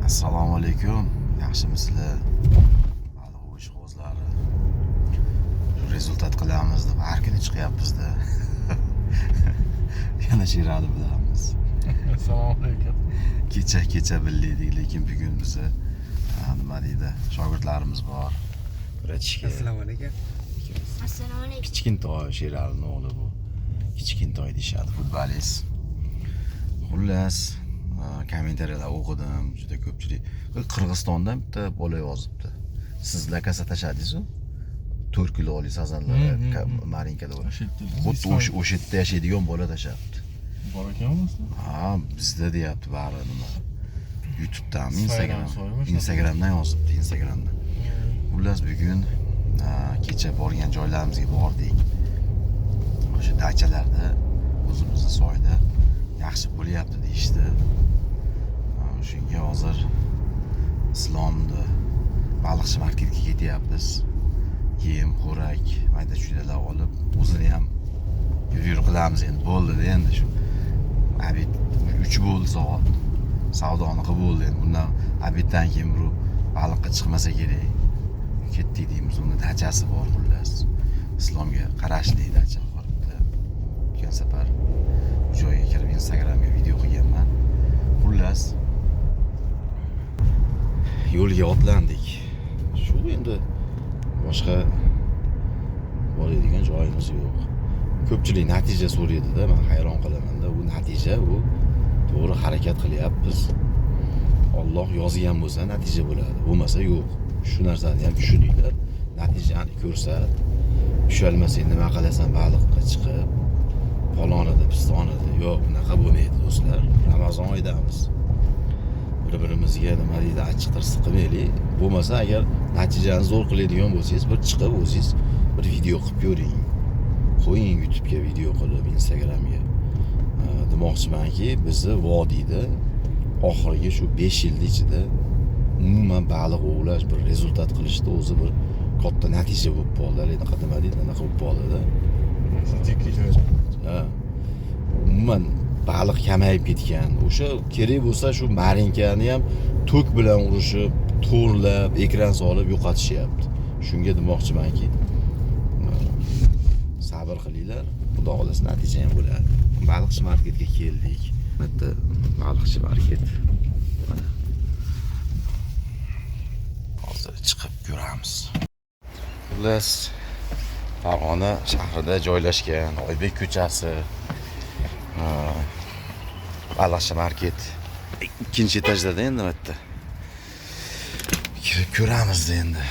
Assalomu alaykum. Yaxshimisizlar? Hali o'sh qo'zlari. Rezultat qilamiz deb har kuni chiqyapmiz-da. Yana Sherali bilamiz. Assalomu alaykum. Kecha bildik, lekin bugun biza nima deydi? Shogirdlarimiz bor. O'rgatishga. Assalomu alaykum. Assalomu alaykum. Kichkintoy Sheralining o'g'li bu. Kichkintoy deyshadi, futbolist. Xullas, kommentariyalar o'qidim, juda ko'pchilik. Qirg'izistondan bitta bola yozibdi. Siz lakasa tashladingiz-ku? 4 kiloli sazanlar marinkada bor. Xuddi o'sha yerda yashaydigan bola tashlabdi. Bor ekanmi? Ha, bizda deyapti bari nima. YouTube'dan, Instagram Instagramdan yozibdi, Instagramdan. Xullas bugun kecha borgan joylarimizga bordik. O'sha dachalarda, o'zimizning soyda yaxshi bo'lyapti deyishdi. Shunga hozir Islomni baliqchi marketga ketyapmiz. Yem, xo'rak, mayda-chuydalar olib, o'zini ham yur qilamiz endi. Bo'ldi endi shu. Abid 3 bo'ldi soat. Savdoni qilib bo'ldi endi. Bundan abiddan keyin bu baliqqa chiqmasa kerak. Ketdik deymiz, uni dachasi bor xullas. Islomga qarashli dacha bor bitta. O'tgan safar bu joyga kirib Instagramga video qilganman. Xullas yo'lga otlandik. Shu endi boshqa boradigan joyimiz yo'q. Ko'pchilik natija so'raydi-da, men hayron qolaman-da. Bu natija, bu to'g'ri harakat qilyapmiz. Alloh yozgan bo'lsa natija bo'ladi, bo'lmasa yo'q. Shu narsani ham tushuninglar. Natijani ko'rsat. Tushalmasang nima qilasan baliqqa chiqib, falonida, pistonida. Yo'q, bunaqa bo'lmaydi do'stlar. Ramazon oyidamiz. Bir-birimizga nima deydi, achchiq tirsiq qilmaylik. Bo'lmasa agar natijani zo'r qiladigan bo'lsangiz, bir chiqib o'zingiz bir video qilib ko'ring. Qo'ying YouTube'ga video qilib, Instagramga. Demoqchimanki, bizni vodiyda oxirgi shu 5 yil ichida umuman baliq ovlash, bir rezultat qilishda o'zi bir katta natija bo'lib qoldi. Anaqa nima deydi, anaqa bo'lib qoldi-da. Ha. Umuman baliq kamayib ketgan. O'sha kerak bo'lsa shu marinkani ham tok bilan urishib, to'g'rilab, ekran solib yo'qotishyapti. Shunga demoqchimanki, sabr qilinglar, xudo xolasa natija ham bo'ladi. Baliqchi marketga keldik. Bitta baliqchi market. Mana. Hozir chiqib ko'ramiz. Xullas, Farg'ona shahrida joylashgan Oybek ko'chasi. Baliqchi market ikkinchi etajda endi bitta. Kirib ko'ramiz endi.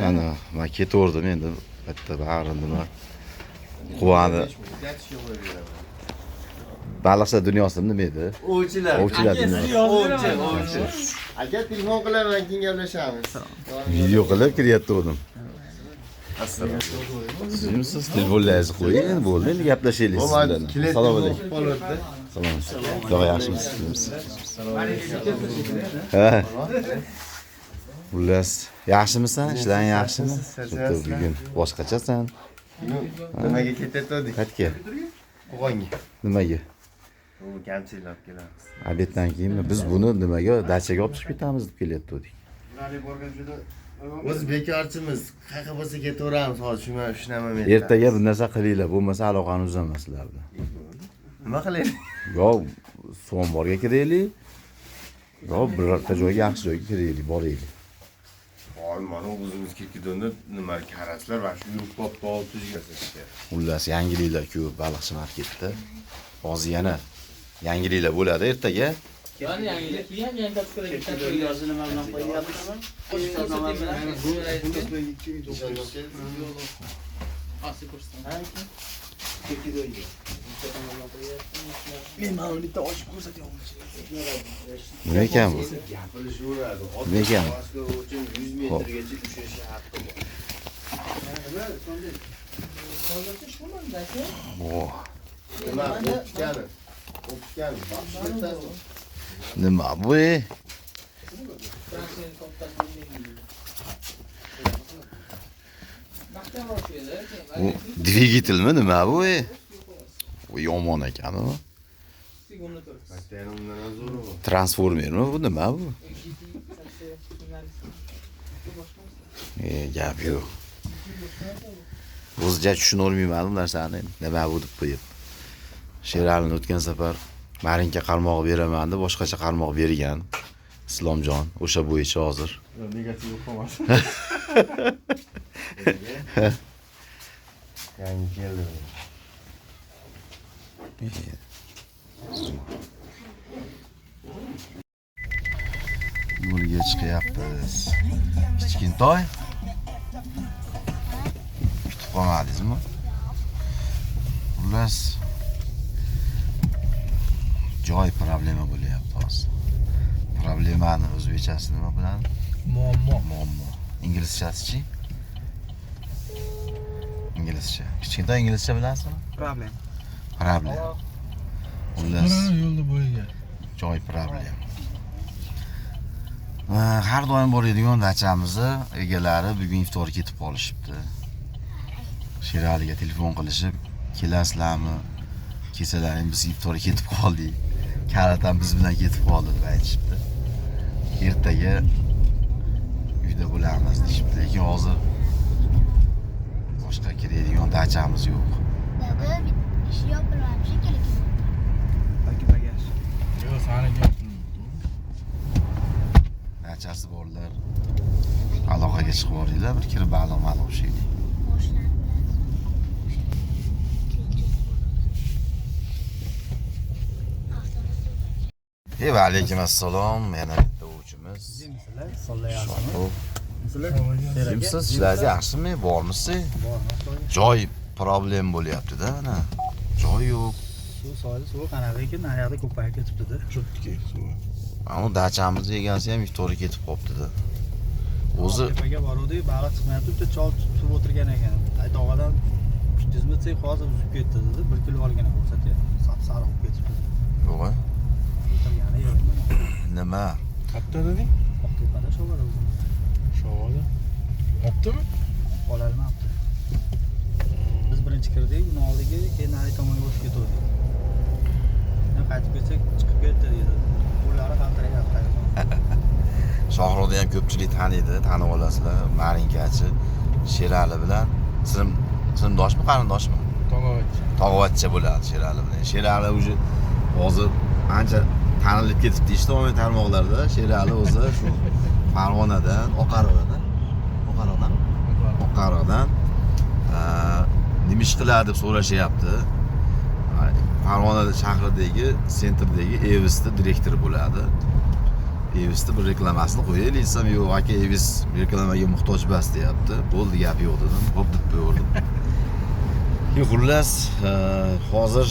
Yana maket o'rdim endi bitta bari nima quvadi. Baliqchilar dunyosida nima edi? Ovchilar dunyosi. Aka telefon qilaman, keyin gaplashamiz. Video qilib kiryapti. Sizmisiz? Telefonlaringizni qo'ying, bo'ldi. Endi gaplashaylik siz bilan. Assalomu alaykum. Salom. Xudo yaxshimisiz? Ha. Xullas, yaxshimisan? Ishlaring yaxshimi? Bugun boshqachasan. Nimaga ketyaptik? Qayerga? Qo'qonga. Nimaga? U kamchilik olib kelamiz. Abeddan keyin biz buni nimaga dachaga olib chiqib ketamiz deb kelyapti. O'z bekorchimiz, qayerga bo'lsa ketaveramiz, hozir shunaman men. Ertaga bir narsa qilinglar, bo'lmasa aloqani uzamasizlar. Nima qilaylik? Yo, So'mborga kiraylik. Yo, birorta joyga, yaxshi joyga kiraylik, boraylik. Voy, mana o'zimiz ketganda nima qaraslar va shu yurib qolib tuzgazishdi. Xullas, yangiliklar ko'p baliqchi marketda. Hozir yana yangiliklar bo'ladi ertaga. Yani yangilik ham yangi topshiriq yozini bilan qo'yyapman. Men mana bitta ochib ko'rsatyapman. Nima ekan bu? Nima ekan? 100 metrgacha ushlashi haqqi bor. Oh. Nima o'pkani? Nima bu? Bu dvigatelmi nima bu? Bu yomon ekan-ku. Maktabi undan ham zo'ri bu. Transformermi bu nima bu? Gap yo'q. O'zicha tushunolmayman bu narsani. Nima bu deb qo'yib. Sheralini o'tgan safar Marinka qarmoq beraman deb boshqacha qarmoq bergan. Islomjon o'sha bo'yicha hozir. Negativ qolmas. Yangi keldi. Yo'lga chiqyapmiz. Kichkintoy. Kutib qolmadingizmi? Xullas joy problema bo'lyapti hozir. Problemani o'zbekchasi nima bilan? Muammo. Inglizchasi-chi? Inglizcha. Kichkintoy inglizcha bilasizmi? Problem. Xullas Yo'lda bo'yga. joy problem. Har doim boradigan dachamizni egalari bugun iftor ketib qolishibdi. Sheraliga telefon qilishib, kelasizlarmi? Kesalaring biz iftor ketib qoldik. Karat ham biz bilan ketib qoldi deb aytishibdi. Ertaga uyda bo'lamiz deyishibdi. Lekin hozir boshqa kiradigan dachamiz yo'q. Dada ish yopilmamiş kerak. Yo'q, sani gapim. Dachasi borlar. Aloqaga chiqib boringlar, bir kirib baliq ushlaylik. Boshlanib Va alaykum assalom. Yana bitta o'quvchimiz. Kimsiz? Ishlaringiz yaxshimi? Bormisiz? Joy problem bo'lyapti-da, ana. Joy yo'q. Suv soyli suv qanaqa ekan, naryoqda ko'payib ketibdi-da. Cho'tki suv. Ammo dachamiz egasi ham iftori ketib qolibdi-da. O'zi tepaga boruvdik, baliq chiqmayapti, bitta chol tutib o'tirgan ekan. Aytog'idan 300 metr hozir uzib ketdi dedi. 1 kilo olgan ko'rsatyapti. Sariq bo'lib ketibdi. yo'q. O'tirgani yo'q. Nima? Qayerda deding? Oqtepada shovar o'zi. Shovoda. Optimi? Qolalmabdi. Biz birinchi kirdik, uni oldiga, keyin nari tomonga o'tib ketdik. Yana qaytib kelsak, chiqib ketdi dedi. Qo'llari qaltirayapti. Shohruxni ham ko'pchilik taniydi, tanib olasizlar. Marinkachi Sherali bilan sinfdoshmi, qarindoshmi? Tog'avachcha bo'ladi Sherali bilan. Sherali o'zi hozir ancha tanilib ketibdi ijtimoiy tarmoqlarda. Sherali o'zi shu Farg'onadan, Oqaroqdan nima ish qiladi deb so'rashyapti. Farg'ona shahridagi sentrdagi Evis'da direktor bo'ladi. Evis'da bir reklamasini qo'yaylik desam, yo'q, aka Evis reklamaga muhtoj emas deyapti. Bo'ldi, gap yo'q dedim. Xo'p deb qo'ydim. Xullas, hozir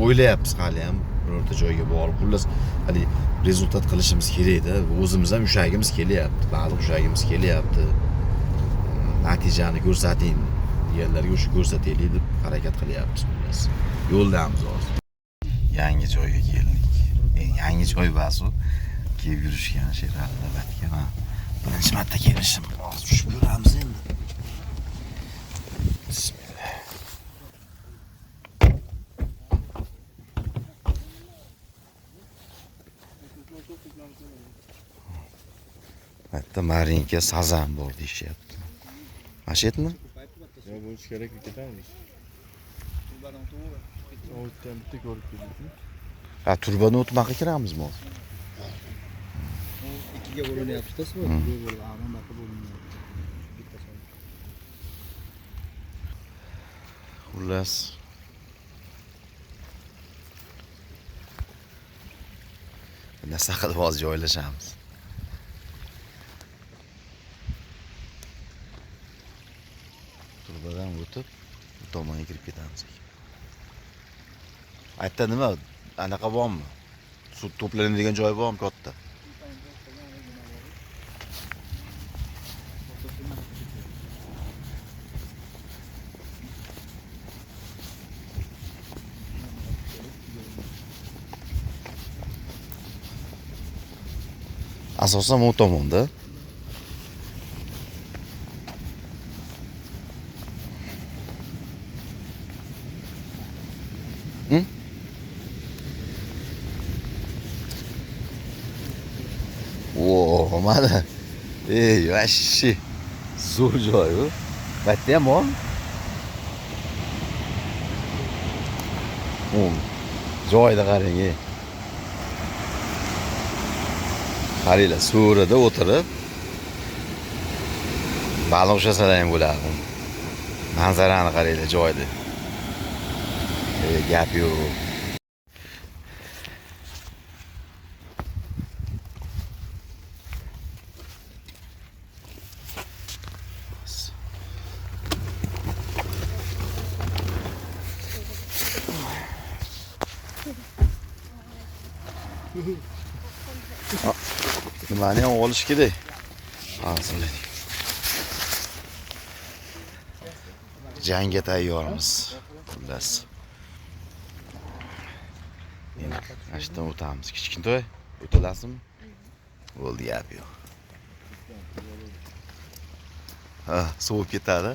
o'ylayapmiz hali ham birorta joyga borib, xullas hali rezultat qilishimiz kerak-da. O'zimiz ham ushagimiz kelyapti, baliq ushagimiz kelyapti. Natijani ko'rsating deganlarga o'sha ko'rsataylik deb harakat qilyapmiz xullas. Yo'ldamiz hozir. Yangi joyga keldik. Yangi joy basu kelib yurishgan Sherali davatga. Birinchi marta kelishim. Hozir tushib ko'ramiz endi. Bismillah. Hatta Marinka sazan bor deyishyapti. Mashetmi? Yo'q, bo'lish kerak, ketamiz. O'tdan bitta ko'rib keldik. Ha, turbani o'tmoqqa kiramizmi? Ikkiga bo'linyapti-da suv. Ammo bo'linyapti. Bitta soy. Xullas narsa qilib hozir joylashamiz. Turbadan o'tib bu tomonga kirib ketamiz. Aytda nima? Anaqa bormi? Suv to'planadigan joy bormi katta? Asosan bu tomonda. Bo'lmadi. Ey, vashi. Zo'r joy bu. Bu yerda ham bor. Joyda qarang, ey. Qaranglar, so'rida o'tirib baliq ushlasalar ham bo'ladi. Manzarani qaranglar joyda. Gap yo'q. Nimani ham olish kerak. Hozir. Jangga tayyormiz. Xullas. Endi ashdan o'tamiz. Kichkintoy, o'tilasizmi? Bo'ldi, gap yo'q. Ha, sovib ketadi.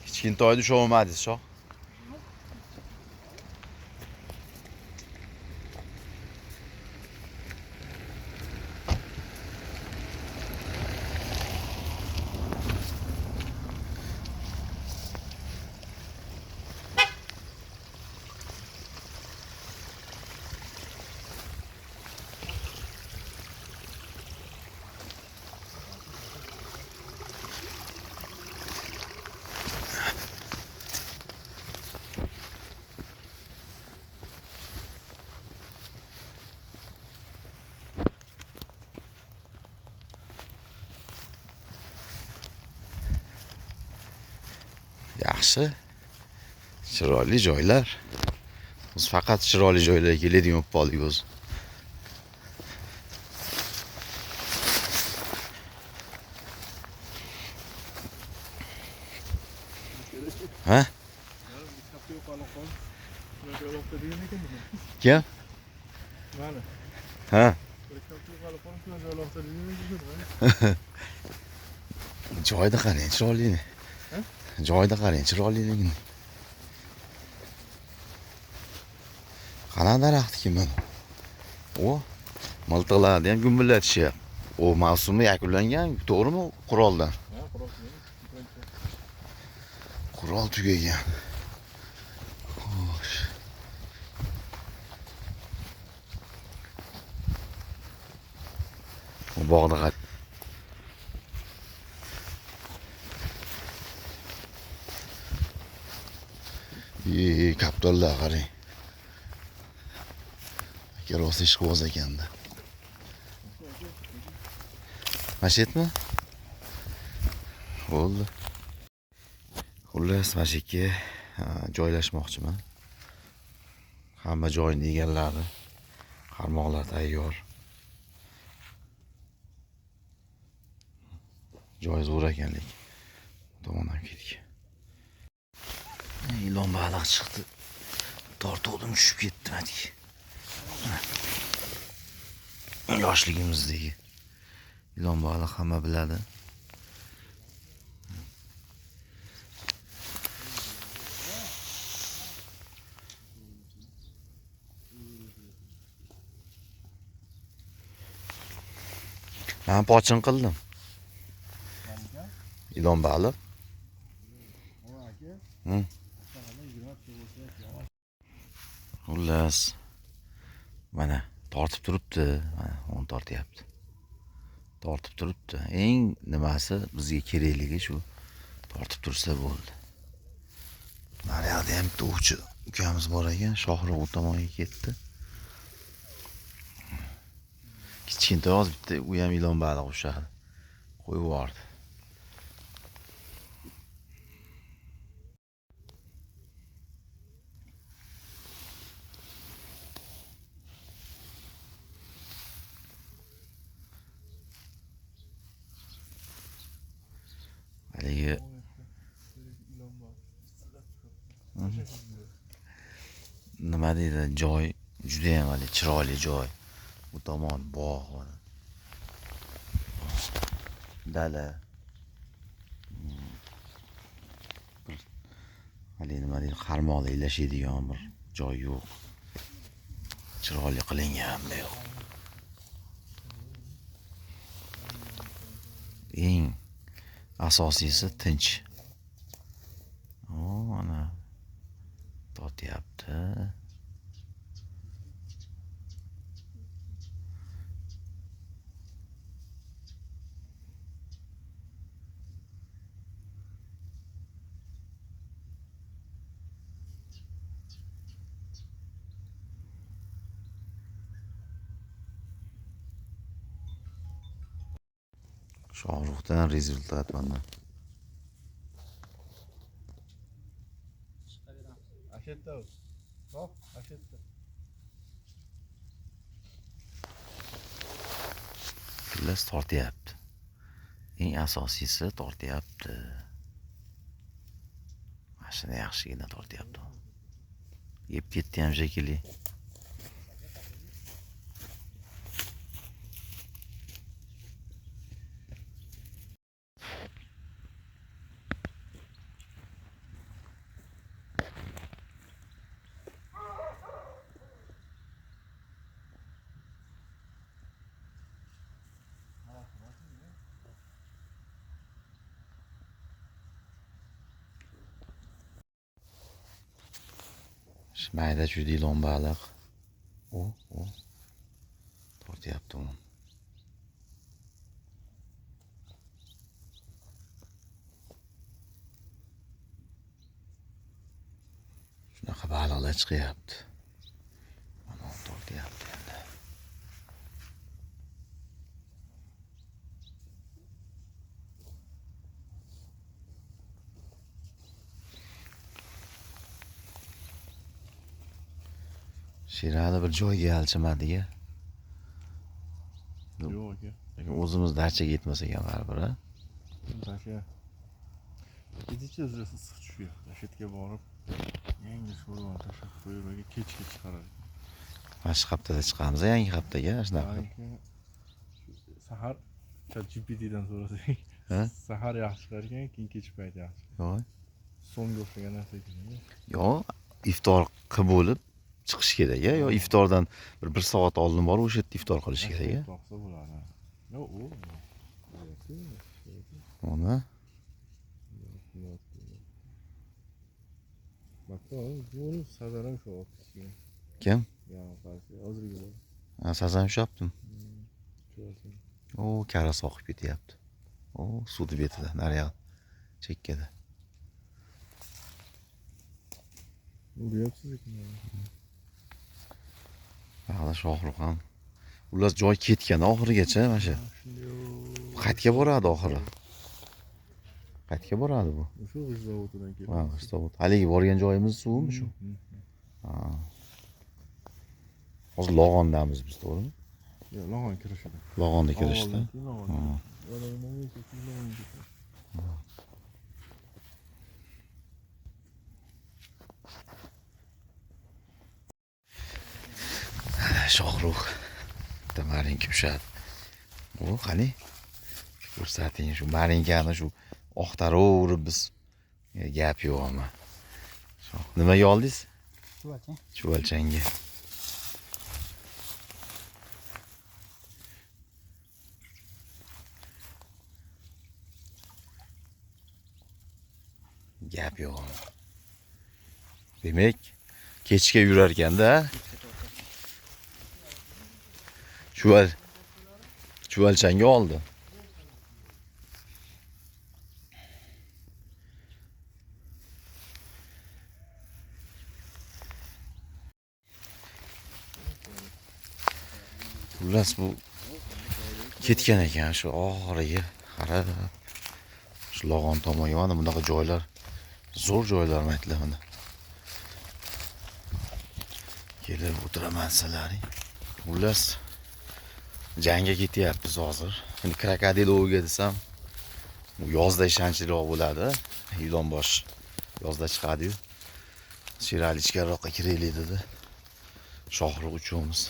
Kichkintoyni usholmadingiz, shoh. Yaxshi. Chiroyli joylar. Biz faqat chiroyli joylarga keladigan bo'lib qoldik o'zi. Ha? Kim? Mana. Ha? Joyda qarang, chiroyli. Joyda qarang, chiroyliligini. Qana daraxtki mana. O, miltiqlarni ham gumbillatishayapti. O mavsumi yakunlangan, to'g'rimi? Quroldan. Qurol tugagan. Xo'sh. Bu bog'da qarang. Kaptorlar qarang. Kerosi ishqiboz ekanda. Mashetmi? Bo'ldi. Xullas, mashikka joylashmoqchiman. Hamma joyni egalladi. Qarmoqlar tayyor. Joy zo'r ekanlik. Tomondan ketdik. Ilon baliq chiqdi. Tortuvdim, tushib ketdim hadi. Yoshligimizdagi ilon baliq hamma biladi. Men pochin qildim. Ilon baliq. Xullas. Mana tortib turibdi. Mana on tortyapti. Tortib turibdi. Eng nimasi bizga kerakligi shu. Tortib tursa bo'ldi. Mana yerda ham bitta ukamiz bor ekan, Shohruh u tomonga ketdi. Kichkintoy oz bitta u ham ilon baliq ushadi. Qo'yib yubordi. Haligi nima deydi, joy juda ham hali chiroyli joy. Bu tomon bog' bor. Dala. Hali nima deydi, qarmoqda ilashadigan bir joy yo'q. chiroyli qilingan bu yoq. Eng asosiysi tinch. Ana tortyapti. Shohruxdan rezultat mana. Ashetda. Hop, ashetda. Xullas tortyapti. Eng asosiysi tortyapti. Mashina yaxshigina tortyapti. Yeb ketdi ham shekilli. Mayda judilon baliq. O. Tortyapti uni. Shunaqa baliqlar chiqyapti. Mana tortyapti endi. Shirali bir joyga alchimadiga. Yo'q aka. Lekin o'zimiz dachaga yetmas ekan baribir, a? Aka. Kechicha o'zrasi issiq tushgan. Ashetga borib, yangi sho'rvani tashlab qo'yib, kechga chiqarar. Mana shu haftada chiqamiz, yangi haftaga shunaqa. Sahar ChatGPTdan so'rasang, Ha? sahar yaxshi chiqar ekan, keyin kech payt yaxshi. Yo'q. So'ngga o'xshagan narsa ekan. Yo'q, iftor qilib bo'lib chiqish kerak, a? Yo iftordan bir soat oldin borib o'sha yerda iftor qilish kerak, a? To'qsa bo'ladi. Yo'q, u. Mana Bak, bu sadaram shu opsiya. kim? Ya, qarshi hozirgi bor. Ha, sazan ushlabdim. Ko'rsin. O, karasi oqib ketyapti. O, suvni betida, naryoq chekkada. Uryapsiz ekan. Hali Shohruh ham. Ular joy ketgan oxirigacha mana shu. Qayerga boradi oxiri? Qayerga boradi bu? Shu zavodidan keldi. Ha, zavod. Haligi borgan joyimiz suvmi shu? Ha. Hozir Log'ondamiz biz, to'g'rimi? Yo'q, Log'on kirishida. Log'onda kirishdi. Shohruh bitta marinka pishadi. O, qani? Ko'rsating shu marinkani shu oqtaraverib biz gap yo'q ama. Nimaga oldingiz? Chuvalchanga. Gap yo'q. Demak, kechga yurar ekanda. Chuvalchanga oldi. Xullas bu ketgan ekan shu oxiriga qarab. Shu Log'on tomonga mana bunaqa joylar, zo'r joylar aytlar mana. Kelib o'tiraman sizlarning. Xullas jangga ketyapmiz hozir. Endi krokodilovga desam, bu yozda ishonchliroq bo'ladi. Ilon bosh yozda chiqadi-yu. Shirali ichkariroqqa kiraylik dedi. Shohruh uchamiz.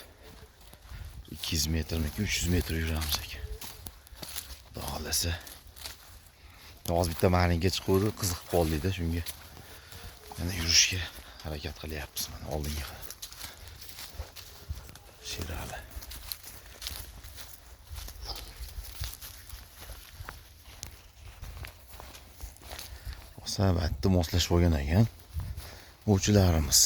200 metrmi, 300 metr yuramiz ekan. Xudo xolasa. Hozir bitta maringa chiqib qiziqib qoldik-da shunga. Yana yurishga harakat qilyapmiz mana oldinga. Sherali. Sabatda moslashib olgan ekan ovchilarimiz.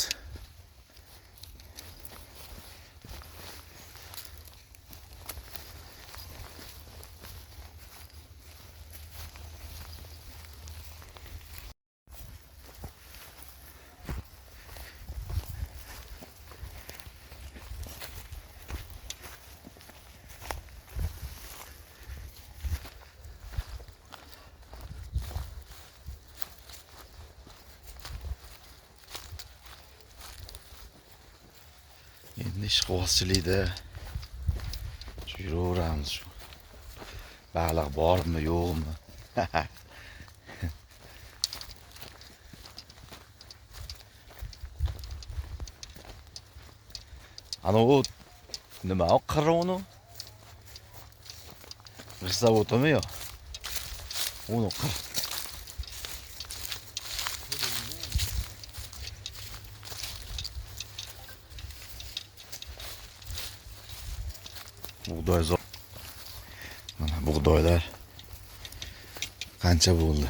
Endi ishqibozchilikda yuraveramiz shu. Baliq bormi, yo'qmi? Ana u nima o qironi? G'irsavotimi yo? Uni qir. Bug'doy zo'r. Mana bug'doylar qancha bo'ldi?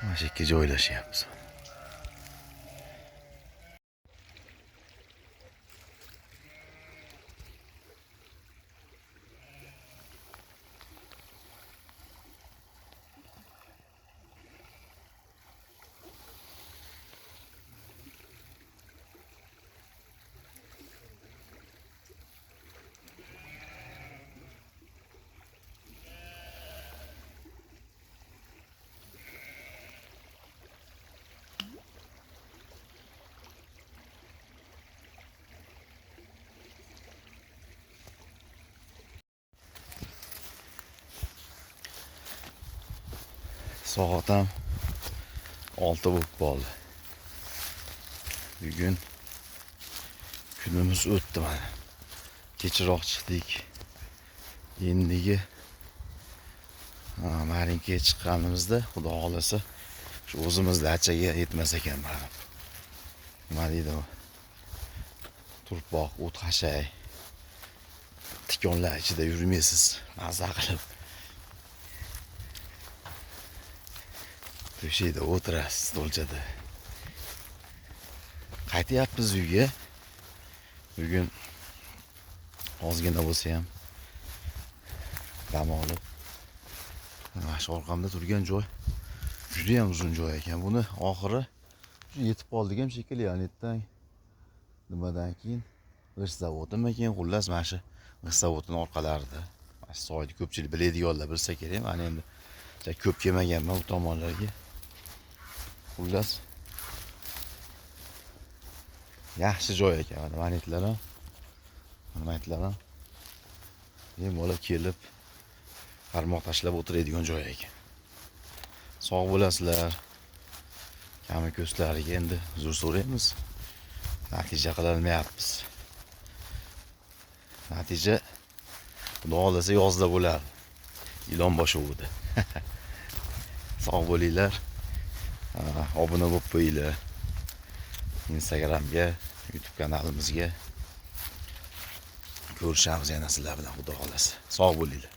Mana shu yerga joylashyapmiz. Soat ham 6 bo'lib qoldi. Bugun kunimiz o'tdi mana. Kechroq chiqdik. Endigi Marinkaga chiqqanimizda, xudo xolasa, shu o'zimiz dachaga yetmas ekan mana. Nima deydi u? Turpoq, o't hashay. Tikonlar ichida yurmaysiz, mazza qilib. To'shakda o'tirasiz stolchada. Qaytyapmiz uyga. Bugun ozgina bo'lsa ham dam olib. Mana shu orqamda turgan joy juda ham uzun joy ekan. Buni oxiri yetib qoldik ham shekilli, yanetdan nimadan keyin g'ish zavodimi keyin xullas mana shu g'ish zavodining orqalarida. Mana shu soyni ko'pchilik biladiganlar bilsa kerak. Mana endi ko'p kelmaganman bu tomonlarga. Xullas yaxshi joy ekan. Mana itlar ham, mana itlar ham bemalol kelib qarmoq tashlab o'tiradigan joy ekan. Sog' bo'lasizlar. Kami ko'zlariga endi uzr so'raymiz. Natija qilolmayapmiz. Natija xudo xolasa yozda bo'lar. Ilon boshuvida. Sog' bo'linglar. Obuna bo'lib qo'yinglar. Instagramga, YouTube kanalimizga. Ko'rishamiz yana sizlar bilan, xudo xolasa. Sog' bo'linglar.